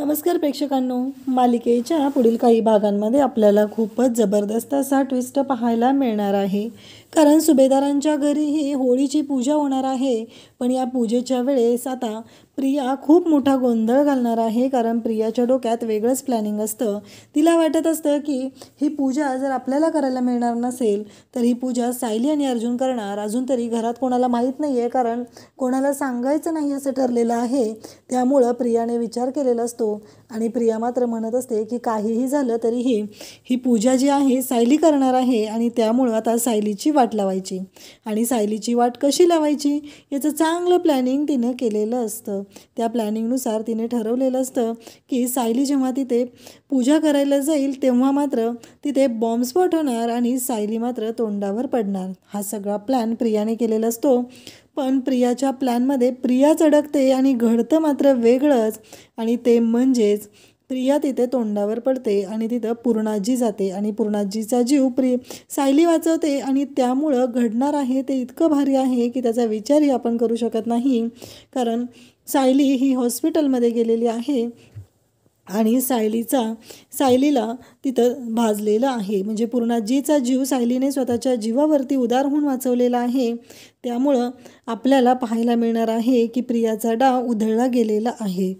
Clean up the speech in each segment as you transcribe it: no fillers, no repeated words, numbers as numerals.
नमस्कार प्रेक्षकांनो, मालिकेच्या पुढील काही भागांमध्ये आपल्याला खूपच जबरदस्त असा ट्विस्ट पाहायला मिळणार आहे. कारण सुभेदारांच्या घरीही होळीची पूजा होणार आहे. पण या पूजेच्या वेळेस आता प्रिया खूप मोठा गोंधळ घालणार आहे. कारण प्रियाच्या डोक्यात वेगळंच प्लॅनिंग असतं. तिला वाटत असतं की ही पूजा जर आपल्याला करायला मिळणार नसेल तर ही पूजा सायली आणि अर्जुन करणार. अजून तरी घरात कोणाला माहीत नाही आहे, कारण कोणाला सांगायचं नाही असं ठरलेलं आहे. त्यामुळं प्रियाने विचार केलेला असतो आणि प्रिया मात्र म्हणत असते की काहीही झालं तरीही ही पूजा जी आहे सायली करणार आहे. आणि त्यामुळं आता सायलीची वाट लावायची. आणि सायलीची वाट कशी लावायची याचं चांगलं प्लॅनिंग तिनं केलेलं असतं. त्या प्लॅनिंगनुसार तिने ठरवलेलं असतं की सायली जेव्हा तिथे पूजा करायला जाईल तेव्हा मात्र तिथे बॉम्बस्फोट होणार आणि सायली मात्र तोंडावर पडणार. हा सगळा प्लॅन प्रियाने केलेला असतो. पण प्रियाच्या प्लॅनमध्ये प्रियाच अडकते आणि घडतं मात्र वेगळंच. आणि ते म्हणजेच प्रिया तिथे तोंडावर पडते आणि तिथं पूर्णाजी जाते आणि पूर्णाजीचा जीव सायली वाचवते. आणि त्यामुळं घडणार आहे ते इतकं भारी आहे की त्याचा विचारही आपण करू शकत नाही. कारण सायली ही हॉस्पिटलमध्ये गेलेली आहे आणि सायलीला तिथं भाजलेलं आहे. म्हणजे पूर्णाजीचा जीव सायलीने स्वतःच्या जीवावरती उदार होऊन वाचवलेला आहे. त्यामुळं आपल्याला पाहायला मिळणार आहे की प्रियाचा डाव उधळला गेलेला आहे.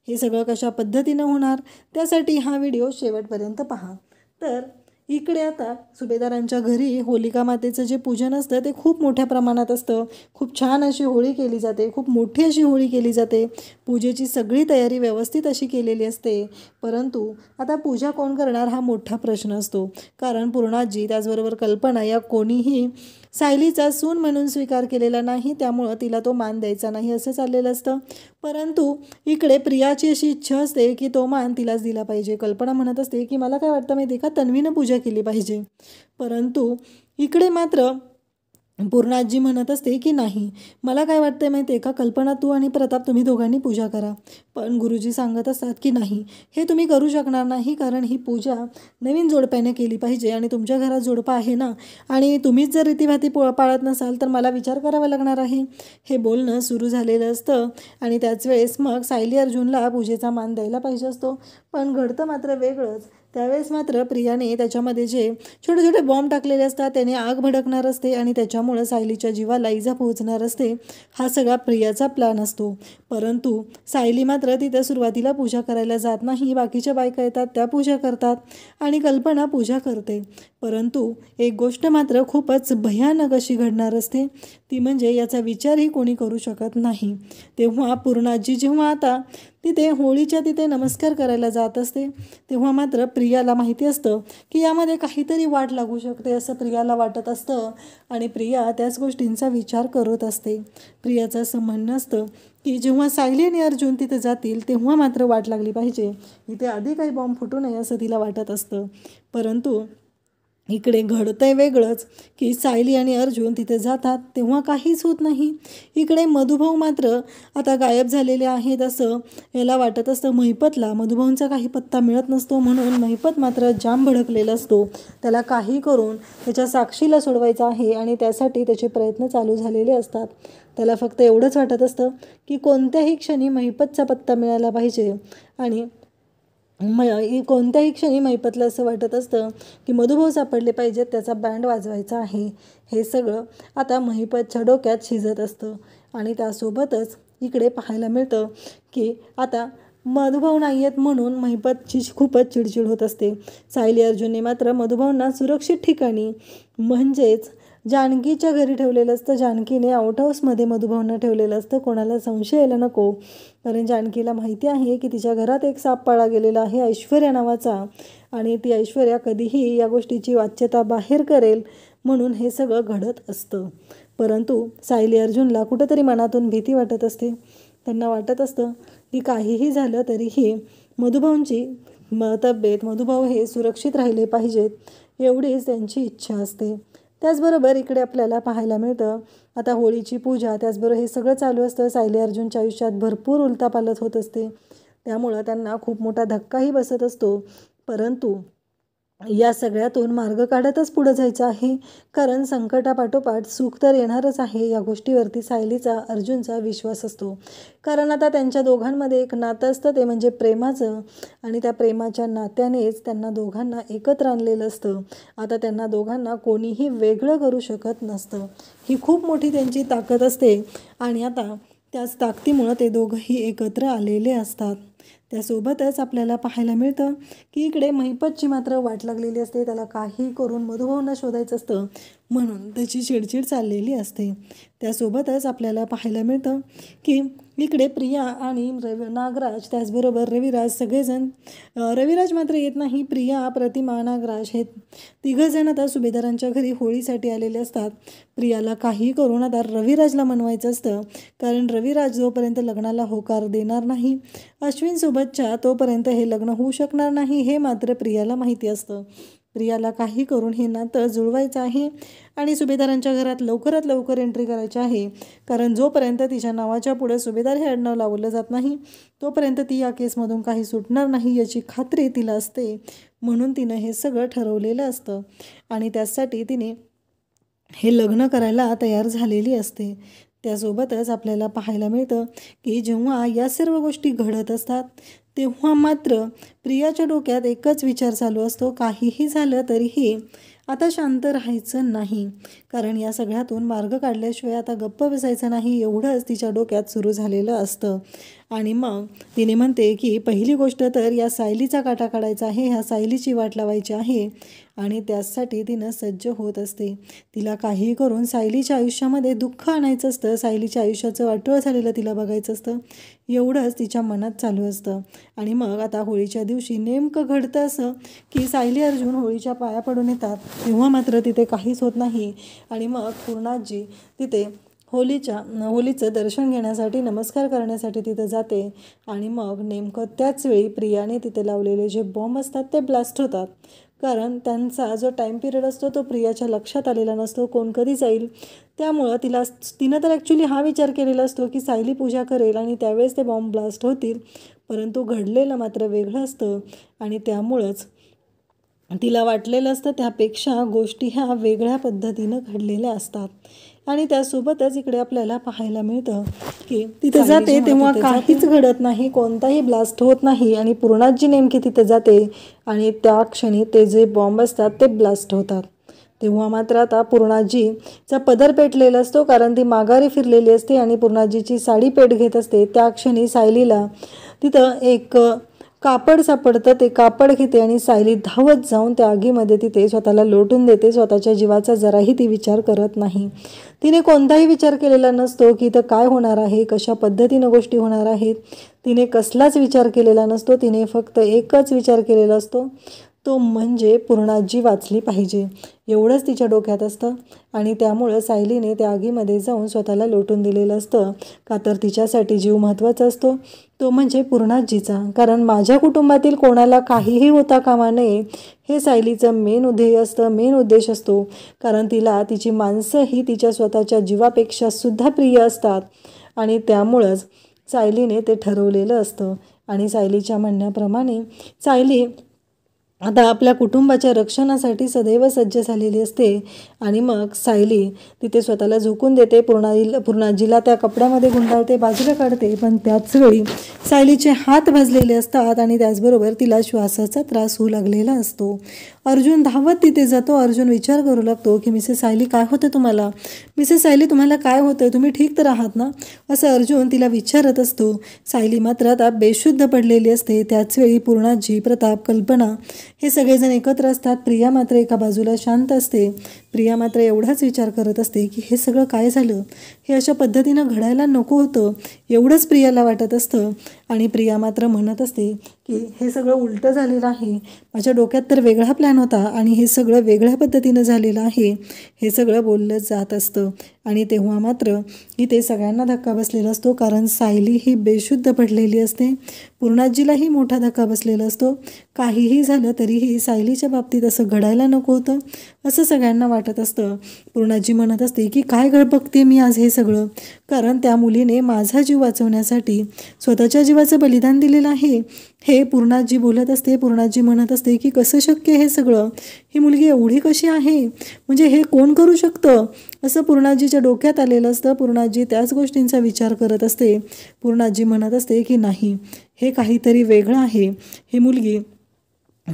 हे सगळं कशा पद्धतीनं होणार त्यासाठी हा व्हिडिओ शेवटपर्यंत पहा. तर इकडे आता सुभेदारांच्या घरी होलिका मातेचं जे पूजन असतं ते खूप मोठ्या प्रमाणात असतं. खूप छान अशी होळी केली जाते, खूप मोठी अशी होळी केली जाते. पूजेची सगळी तयारी व्यवस्थित अशी केलेली असते. परंतु आता पूजा कोण करणार हा मोठा प्रश्न असतो. कारण पूर्णाजी त्याचबरोबर कल्पना या कोणीही सायलीचा सून म्हणून स्वीकार केलेला नाही. त्यामुळं तिला तो मान द्यायचा नाही असं चाललेलं असतं. परंतु इकडे प्रियाची अशी इच्छा असते की तो मान तिलाच दिला पाहिजे. कल्पना म्हणत असते की मला काय वाटतं माहिती का, तन्वीनं पूजा केली पाहिजे. परंतु इकडे मात्र पूर्णाजी म्हणत असते की नाही, मला काय वाटतं माहिती आहे का, कल्पना तू आणि प्रताप तुम्ही दोघांनी पूजा करा. पण गुरुजी सांगत असतात की नाही, हे तुम्ही करू शकणार नाही. कारण ही पूजा नवीन जोडप्याने केली पाहिजे आणि तुमच्या घरात जोडपा आहे ना, आणि तुम्हीच जर रीतीभाती पाळत नसाल तर मला विचार करावा लागणार आहे. हे बोलणं सुरू झालेलं असतं. आणि त्याच वेळेस मग सायली अर्जुनला पूजेचा मान द्यायला पाहिजे असतो. पण घडतं मात्र वेगळंच. त्यावेळेस मात्र प्रियाने त्याच्यामध्ये जे छोटे छोटे बॉम्ब टाकलेले असतात त्याने आग भडकणार असते आणि त्याच्यामुळं सायलीच्या जीवाला इजा पोहोचणार असते. हा सगळा प्रियाचा प्लॅन असतो. परंतु सायली मात्र तिथे सुरुवातीला पूजा करायला जात नाही. बाकीच्या बायका येतात त्या पूजा करतात आणि कल्पना पूजा करते. परंतु एक गोष्ट मात्र खूपच भयानक अशी घडणार असते. ती म्हणजे याचा विचारही कोणी करू शकत नाही. तेव्हा पूर्णाजी जेव्हा आता तिथे होळीच्या तिथे नमस्कार करायला जात असते तेव्हा मात्र प्रियाला माहिती असतं की यामध्ये काहीतरी वाट लागू शकते असं प्रियाला वाटत असतं. आणि प्रिया त्याच गोष्टींचा विचार करत असते. प्रियाचं असं म्हणणं असतं की जेव्हा सायली आणि अर्जुन तिथे जातील तेव्हा मात्र वाट लागली पाहिजे. इथे आधी काही बॉम्ब फुटू नये असं तिला वाटत असतं. परंतु इकडे घडतंय वेगळंच की सायली आणि अर्जुन तिथे जातात तेव्हा काहीच होत नाही. इकडे मधुभाऊ मात्र आता गायब झालेले आहेत असं याला वाटत असतं. महिपतला मधुभाऊंचा काही पत्ता मिळत नसतो म्हणून महिपत मात्र जाम भडकलेला असतो. त्याला काही करून त्याच्या साक्षीला सोडवायचं आहे आणि त्यासाठी त्याचे प्रयत्न चालू झालेले असतात. त्याला फक्त एवढंच वाटत असतं की कोणत्याही क्षणी महिपतचा पत्ता मिळाला पाहिजे. आणि कोणत्याही क्षणी महिपतला असं वाटत असतं की मधुभाऊ सापडले पाहिजेत, त्याचा बँड वाजवायचा आहे. हे सगळं आता महिपतच्या डोक्यात शिजत असतं. आणि त्यासोबतच इकडे पाहायला मिळतं की आता मधुभाऊ नाही आहेत म्हणून महिपतची खूपच चिडचिड होत असते. सायली अर्जुनने मात्र मधुभाऊंना सुरक्षित ठिकाणी म्हणजेच जानकीच्या घरी ठेवलेलं असतं. जानकीने आउट हाऊसमध्ये मधुभाऊंना ठेवलेलं असतं. कोणाला संशय यायला नको. कारण जानकीला माहिती आहे की तिच्या घरात एक साप पाळला गेलेला आहे ऐश्वर्या नावाचा, आणि ती ऐश्वर्या कधीही या गोष्टीची वाच्यता बाहेर करेल म्हणून हे सगळं घडत असतं. परंतु सायली अर्जुनला कुठंतरी मनातून भीती वाटत असते. त्यांना वाटत असतं की काहीही झालं तरीही मधुभाऊंची तब्येत, मधुभाऊ हे सुरक्षित राहिले पाहिजेत एवढीच त्यांची इच्छा असते. त्याचबरोबर इकडे आपल्याला पाहायला मिळतं आता होळीची पूजा, त्याचबरोबर हे सगळं चालू असतं. सायली अर्जुनच्या आयुष्यात भरपूर उलथापालथ होत असते. त्यामुळं त्यांना खूप मोठा धक्काही बसत असतो. परंतु या सगळ्यातून मार्ग काढतच पुढे जायचं आहे, कारण संकटापाठोपाठ सुख तर येणारच आहे. या गोष्टीवरती सायलीचा अर्जुनचा विश्वास असतो. कारण आता त्यांच्या दोघांमध्ये एक नातं असतं, ते म्हणजे प्रेमाचं, आणि त्या प्रेमाच्या नात्यानेच त्यांना दोघांना एकत्र आणलेलं असतं. आता त्यांना दोघांना कोणीही वेगळं करू शकत नसतं. ही खूप मोठी त्यांची ताकद असते आणि आता त्याच ताकदीमुळं ते दोघंही एकत्र आलेले असतात. त्यासोबतच आपल्याला पाहायला मिळतं की इकडे महिपतची मात्र वाट लागलेली असते. त्याला काही करून मधुभाऊंना शोधायचं असतं, म्हणून त्याची चिडचिड चाललेली असते. त्यासोबतच आपल्याला पाहायला मिळतं की इकडे प्रिया आणि नागराज, त्याचबरोबर रविराज, सगळेजण, रविराज मात्र येत नाही. प्रिया, प्रतिमा, नागराज हे तिघंजण आता सुभेदारांच्या घरी होळीसाठी आलेले असतात. प्रियाला काही करून आता रविराजला मनवायचं असतं, कारण रविराज जोपर्यंत लग्नाला होकार देणार नाही अश्विनसोबतच्या, तोपर्यंत हे लग्न होऊ शकणार नाही, हे मात्र प्रियाला माहिती असतं. प्रियाला काही करून हे नातं जुळवायचं आहे आणि सुभेदारांच्या घरात लवकरात लवकर एंट्री करायची आहे, कारण जोपर्यंत तिच्या नावाच्या पुढे सुभेदार हे आडनाव लावलं जात नाही तोपर्यंत ती या केसमधून काही सुटणार नाही याची खात्री तिला असते. म्हणून तिनं हे सगळं ठरवलेलं असतं आणि त्यासाठी तिने हे लग्न करायला तयार झालेली असते. त्यासोबतच आपल्याला पाहायला मिळतं की जेव्हा या सर्व गोष्टी घडत असतात तेव्हा मात्र प्रियाच्या डोक्यात एकच विचार चालू असतो, काहीही झालं तरीही आता शांत राहायचं नाही, कारण या सगळ्यातून मार्ग काढल्याशिवाय आता गप्प बसायचं नाही, एवढंच तिच्या डोक्यात सुरू झालेलं असतं. आणि मग तिने म्हणते की पहिली गोष्ट तर या सायलीचा काटा काढायचा आहे, ह्या सायलीची वाट लावायची आहे आणि त्यासाठी तिनं सज्ज होत असते. तिला काही करून सायलीच्या आयुष्यामध्ये दुःख आणायचं असतं, सायलीच्या आयुष्याचं वाटोळं झालेलं तिला बघायचं असतं, एवढंच तिच्या मनात चालू असतं. आणि मग आता होळीच्या दिवशी नेमकं घडतं असं की सायली अर्जुन होळीच्या पाया पडून येतात, तेव्हा मात्र तिथे काहीच होत नाही आणि मग पूर्णाजी तिथे होलीचं दर्शन घेण्यासाठी, नमस्कार करण्यासाठी तिथं जाते आणि मग नेमकं त्याच वेळी प्रियाने तिथे लावलेले जे बॉम्ब असतात ते ब्लास्ट होतात. कारण त्यांचा जो टाईम पिरियड असतो तो प्रियाच्या लक्षात आलेला नसतो, कोण कधी जाईल. त्यामुळं तिनं तर ॲक्च्युली हा विचार केलेला असतो की सायली पूजा करेल आणि त्यावेळेस ते बॉम्ब ब्लास्ट होतील, परंतु घडलेलं मात्र वेगळं असतं आणि त्यामुळंच तिला वाटलेलं असतं त्यापेक्षा गोष्टी ह्या वेगळ्या पद्धतीनं घडलेल्या असतात. आणि त्यासोबतच इकडे आपल्याला पाहायला मिळतं की तिथे जाते तेव्हा काहीच घडत नाही, कोणताही ब्लास्ट होत नाही आणि पूर्णाजी नेमकी तिथे जाते आणि त्या क्षणी ते जे बॉम्ब असतात ते ब्लास्ट होतात. तेव्हा मात्र आता पूर्णाजीचा पदर पेटलेला असतो, कारण ती माघारी फिरलेली असते आणि पूर्णाजीची साडी पेट घेत असते. त्या क्षणी सायलीला तिथं एक कापड सापडतं, ते कापड घेते आणि सायली धावत जाऊन त्या आगीमध्ये तिथे स्वतःला लोटून देते. स्वतःच्या जीवाचा जराही ती विचार करत नाही. तिने कोणताही विचार केलेला नसतो की इथं काय होणार आहे, कशा पद्धतीनं गोष्टी होणार आहेत, तिने कसलाच विचार केलेला नसतो. तिने फक्त एकच विचार केलेला असतो, तो म्हणजे पूर्णाजी वाचली पाहिजे, एवढंच तिच्या डोक्यात असतं. आणि त्यामुळं सायलीने त्या आगीमध्ये जाऊन स्वतःला लोटून दिलेलं असतं, का तर तिच्यासाठी जीव महत्त्वाचा असतो, तो म्हणजे पूर्णाजीचा. कारण माझ्या कुटुंबातील कोणाला काहीही होता कामा नये हे सायलीचं मेन ध्येय असतं, मेन उद्देश असतो. कारण तिला तिची माणसं ही तिच्या स्वतःच्या जीवापेक्षा सुद्धा प्रिय असतात आणि त्यामुळंच सायलीने ते ठरवलेलं असतं. आणि सायलीच्या म्हणण्याप्रमाणे सायली आता आपल्या कुटुंबाच्या रक्षणासाठी सदैव सज्ज झालेली असते. आणि मग सायली तिथे स्वतःला झोकून देते, पूर्णाजीला त्या कपड्यामध्ये गुंडाळते, बाजूला काढते, पण त्याच वेळी सायलीचे हात भाजलेले असतात आणि त्याचबरोबर तिला श्वासाचा त्रास होऊ लागलेला असतो. अर्जुन धावत तिथे जातो. अर्जुन विचार करू लागतो की मिसेस सायली काय होतं तुम्हाला, मिसेस सायली तुम्हाला काय होतं, तुम्ही ठीक तर आहात ना, असं अर्जुन तिला विचारत असतो. सायली मात्र आता बेशुद्ध पडलेली असते. त्याचवेळी पूर्णाजी, प्रताप, कल्पना हे सगळेजण एकत्र असतात. प्रिया मात्र एका बाजूला शांत असते. प्रिया मात्र एवढाच विचार करत असते की हे सगळं काय झालं, हे अशा पद्धतीनं घडायला नको होतं, एवढंच प्रियाला वाटत असतं. आणि प्रिया मात्र म्हणत असते की हे सगळं उलटं झालेलं आहे, माझ्या डोक्यात तर वेगळा प्लॅन होता आणि हे सगळं वेगळ्या पद्धतीनं झालेलं आहे, हे सगळं बोललं जात असतं. आणि तेव्हा मात्र इथे सगळ्यांना धक्का बसलेला असतो, कारण सायली ही बेशुद्ध पडलेली असते. पूर्णाजीलाही मोठा धक्का बसलेला असतो. काहीही झालं तरीही सायलीच्या बाबतीत असं घडायला नको होतं असं सगळ्यांना वाटतं. वाटत असतं. पूर्णाजी म्हणत असते की काय बघते मी आज हे सगळं, कारण त्या मुलीने माझा जीव वाचवण्यासाठी स्वतःच्या जीवाचं बलिदान दिलेलं आहे. हे पूर्णाजी बोलत असते. पूर्णाजी म्हणत असते की कसं शक्य हे सगळं, ही मुलगी एवढी कशी आहे, म्हणजे हे कोण करू शकतं, असं पूर्णाजीच्या डोक्यात आलेलं असतं. पूर्णाजी त्याच गोष्टींचा विचार करत असते. पूर्णाजी म्हणत असते की नाही, हे काहीतरी वेगळं आहे, ही मुलगी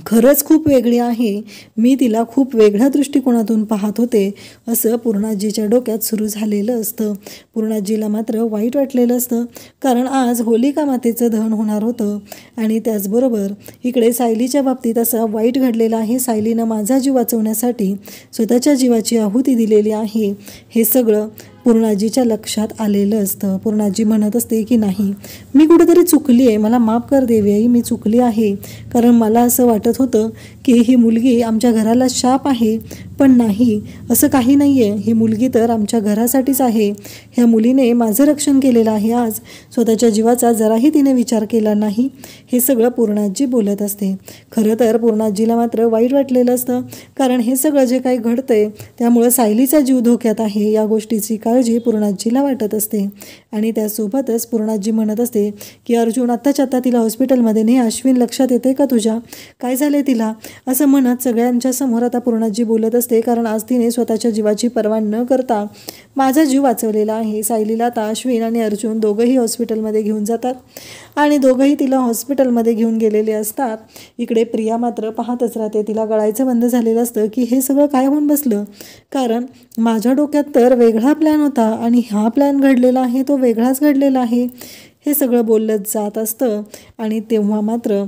खरंच खूप वेगळी आहे, मी तिला खूप वेगळ्या दृष्टिकोनातून पाहत होते, असं पूर्णाजीच्या डोक्यात सुरू झालेलं असतं. पूर्णाजीला मात्र वाईट वाटलेलं असतं, कारण आज होलिका मातेचं दहन होणार होतं आणि त्याचबरोबर इकडे सायलीच्या बाबतीत असं वाईट घडलेलं आहे. सायलीनं माझा जीव वाचवण्यासाठी स्वतःच्या जीवाची आहुती दिलेली आहे, हे सगळं पूर्णाजीच्या लक्षात आलेलं असतं. पूर्णाजी म्हणत असते की नाही, मी कुठेतरी चुकली आहे, मला माफ कर देवी आई, मी चुकली आहे, कारण मला असं वाटत होतं की ही मुलगी आमच्या घराला शाप आहे, पण नाही, असं काही नाही आहे, ही मुलगी तर आमच्या घरासाठीच आहे. ह्या मुलीने माझं रक्षण केलेलं आहे, आज स्वतःच्या जीवाचा जराही तिने विचार केला नाही, हे सगळं पूर्णाजी बोलत असते. खरं तर पूर्णाजीला मात्र वाईट वाटलेलं असतं, कारण हे सगळं जे काही घडतंय त्यामुळं सायलीचा जीव धोक्यात आहे, या गोष्टीची काळजी पूर्णाजीला वाटत असते. आणि त्यासोबतच पूर्णाजी म्हणत असते की अर्जुन, आत्ताच्या आत्ता तिला हॉस्पिटलमध्ये ने, अश्विन लक्षात येते का तुझ्या, काय झाले तिला, असं म्हणत सगळ्यांच्या समोर आता पूर्णाजी बोलत असते. कारण आज तिने स्वतःच्या जीवाची पर्वा न करता माझा जीव वाचवलेला आहे. सायलीला आता अश्विन आणि अर्जुन दोघंही हॉस्पिटलमध्ये घेऊन जातात आणि दोघंही तिला हॉस्पिटलमध्ये घेऊन गेलेले असतात. इकडे प्रिया मात्र पाहतच राहते. तिला कळायचं बंद झालेलं असतं की हे सगळं काय होऊन बसलं, कारण माझ्या डोक्यात तर वेगळा प्लॅन होता आणि हा प्लॅन घडलेला आहे तो वेगळाच घडलेला आहे, हे सगळं बोललं जात असतं. आणि तेव्हा मात्र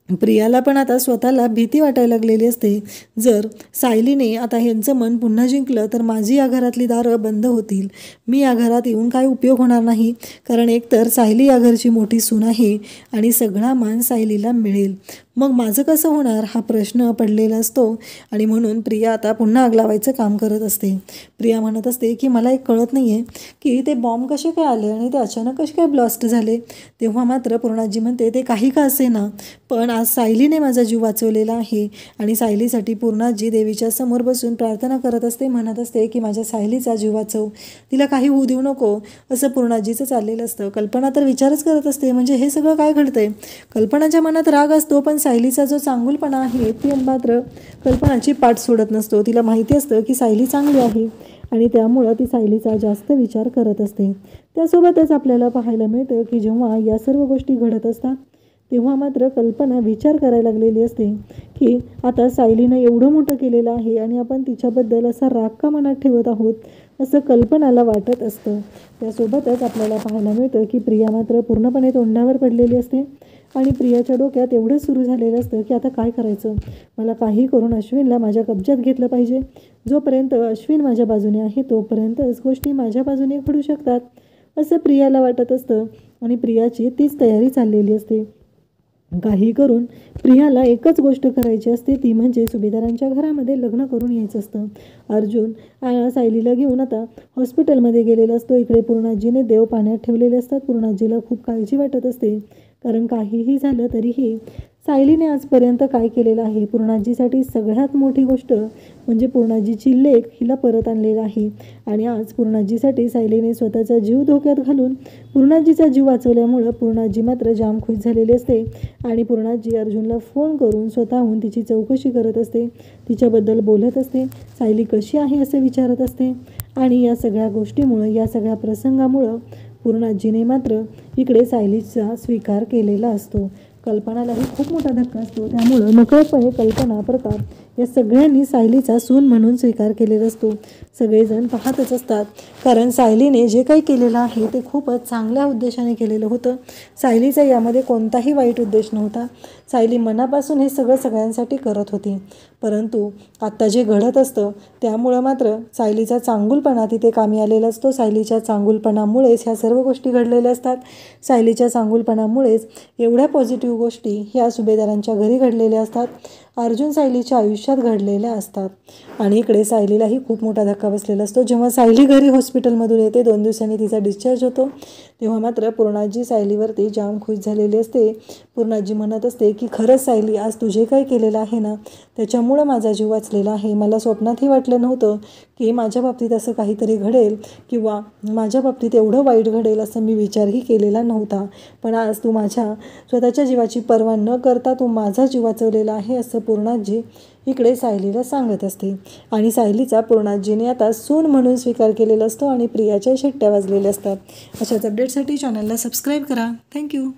प्रियाला पण आता स्वतःला भीती वाटायला लागलेली असते. जर सायलीने आता ह्यांचं मन पुन्हा जिंकलं तर माझी या घरातली दारं बंद होतील, मी या घरात येऊन काय उपयोग होणार नाही, कारण एकतर सायली या घरची मोठी सून आहे आणि सगळा मान सायलीला मिळेल, मग माझं कसं होणार, हा प्रश्न पडलेला असतो. आणि म्हणून प्रिया आता पुन्हा आग लावायचं काम करत असते. प्रिया म्हणत असते की मला एक कळत नाही आहे की ते बॉम्ब कसे काय आले आणि ते अचानक कसे काय ब्लास्ट झाले. तेव्हा मात्र पूर्णाजी म्हणते ते काही का असे ना, पण आज सायलीने माझा जीव वाचवलेला आहे आणि सायलीसाठी पूर्णाजी देवीच्या समोर बसून प्रार्थना करत असते, म्हणत असते की माझ्या सायलीचा जीव वाचव, तिला काही होऊ देऊ नको, असं पूर्णाजीचं चाललेलं असतं. कल्पना तर विचारच करत असते, म्हणजे हे सगळं काय घडतंय. कल्पनाच्या मनात राग असतो, पण सायलीचा जो चांगुलपणा आहे ती मात्र कल्पनाची पाठ सोडत नसतो. तिला माहिती असतं की सायली चांगली आहे आणि त्यामुळं ती सायलीचा जास्त विचार करत असते. त्यासोबतच आपल्याला पाहायला मिळतं की जेव्हा या सर्व गोष्टी घडत असतात तेव्हा मात्र कल्पना विचार करायला लागलेली असते की आता सायलीनं एवढं मोठं केलेलं आहे आणि आपण तिच्याबद्दल असा राग का मनात ठेवत आहोत, असं कल्पनाला वाटत असतं. त्यासोबतच आपल्याला पाहायला मिळतं की प्रिया मात्र पूर्णपणे तोंडावर पडलेली असते आणि प्रियाच्या डोक्यात एवढं सुरू झालेलं असतं की आता काय करायचं, मला काही करून अश्विनला माझ्या कब्जात घेतलं पाहिजे, जोपर्यंत अश्विन माझ्या बाजूने आहे तोपर्यंतच गोष्टी माझ्या बाजूने घडू शकतात, असं प्रियाला वाटत असतं. आणि प्रियाची तीच तयारी चाललेली असते. काही करून प्रियाला एकच गोष्ट करायची असते, ती म्हणजे सुभेदारांच्या घरामध्ये लग्न करून यायचं असतं. अर्जुन सायलीला घेऊन आता हॉस्पिटलमध्ये गेलेला असतो. इकडे पूर्णाजीने देव पाण्यात ठेवलेले असतात. पूर्णाजीला खूप काळजी वाटत असते, कारण काहीही झालं तरीही सायलीने आजपर्यंत काय केलेलं आहे. पूर्णाजीसाठी सगळ्यात मोठी गोष्ट म्हणजे पूर्णाजीची लेक हिला परत आणलेलं आहे आणि आज पूर्णाजीसाठी सायलीने स्वतःचा जीव धोक्यात घालून पूर्णाजीचा जीव वाचवल्यामुळं पूर्णाजी मात्र जाम खुश झालेली असते आणि पूर्णाजी अर्जुनला फोन करून स्वतःहून तिची चौकशी करत असते, तिच्याबद्दल बोलत असते, सायली कशी आहे असं विचारत असते. आणि या सगळ्या गोष्टीमुळं, या सगळ्या प्रसंगामुळं पूर्णाजीने मात्र इकडे सायलीचा स्वीकार केलेला असतो. कल्पनालाही खूप मोठा धक्का असतो, त्यामुळं नकळतपणे कल्पना, प्रताप या सगळ्यांनी सायलीचा सून म्हणून स्वीकार केलेला असतो. सगळेजण पाहतच असतात, कारण सायलीने जे काही केलेलं आहे ते खूपच चांगल्या उद्देशाने केलेलं होतं. सायलीचा यामध्ये कोणताही वाईट उद्देश नव्हता. सायली मनापासून हे सगळं सगळ्यांसाठी करत होती. परंतु आत्ता जे घडत असतं त्यामुळं मात्र सायलीचा चांगुलपणा तिथे कामी आलेला असतो. सायलीच्या चांगुलपणामुळेच ह्या सर्व गोष्टी घडलेल्या असतात. सायलीच्या चांगुलपणामुळेच एवढ्या पॉझिटिव्ह गोष्टी ह्या सुभेदारांच्या घरी घडलेल्या असतात. अर्जुन सायलीच्या आयुष्यात घडलेल्या असतात. आणि इकडे सायलीलाही खूप मोठा धक्का बसलेला असतो. जेव्हा सायली घरी हॉस्पिटलमधून येते, 2 दिवसांनी तिचा डिस्चार्ज होतो, तेव्हा मात्र पूर्णाजी सायलीवरती जाम खुश झालेली असते. पूर्णाजी म्हणत असते की खरंच सायली, आज तुझे काय केलेलं आहे ना, त्याच्यामुळं माझा जीव वाचलेला आहे. मला स्वप्नातही वाटलं नव्हतं की माझ्या बाबतीत असं काहीतरी घडेल किंवा माझ्या बाबतीत एवढं वाईट घडेल असं मी विचारही केलेला नव्हता. पण आज तू माझ्या स्वतःच्या जीवाची पर्वा न करता तू माझा जीव वाचवलेला आहे, असं पूर्णाजी इकडे सायलीला सांगत असते. आणि सायलीचा पूर्णाजीने आता सून म्हणून स्वीकार केलेला असतो आणि प्रियाच्या शिट्ट्या वाजलेल्या असतात. अशाच अपडेटसाठी चॅनलला सबस्क्राईब करा. थँक्यू.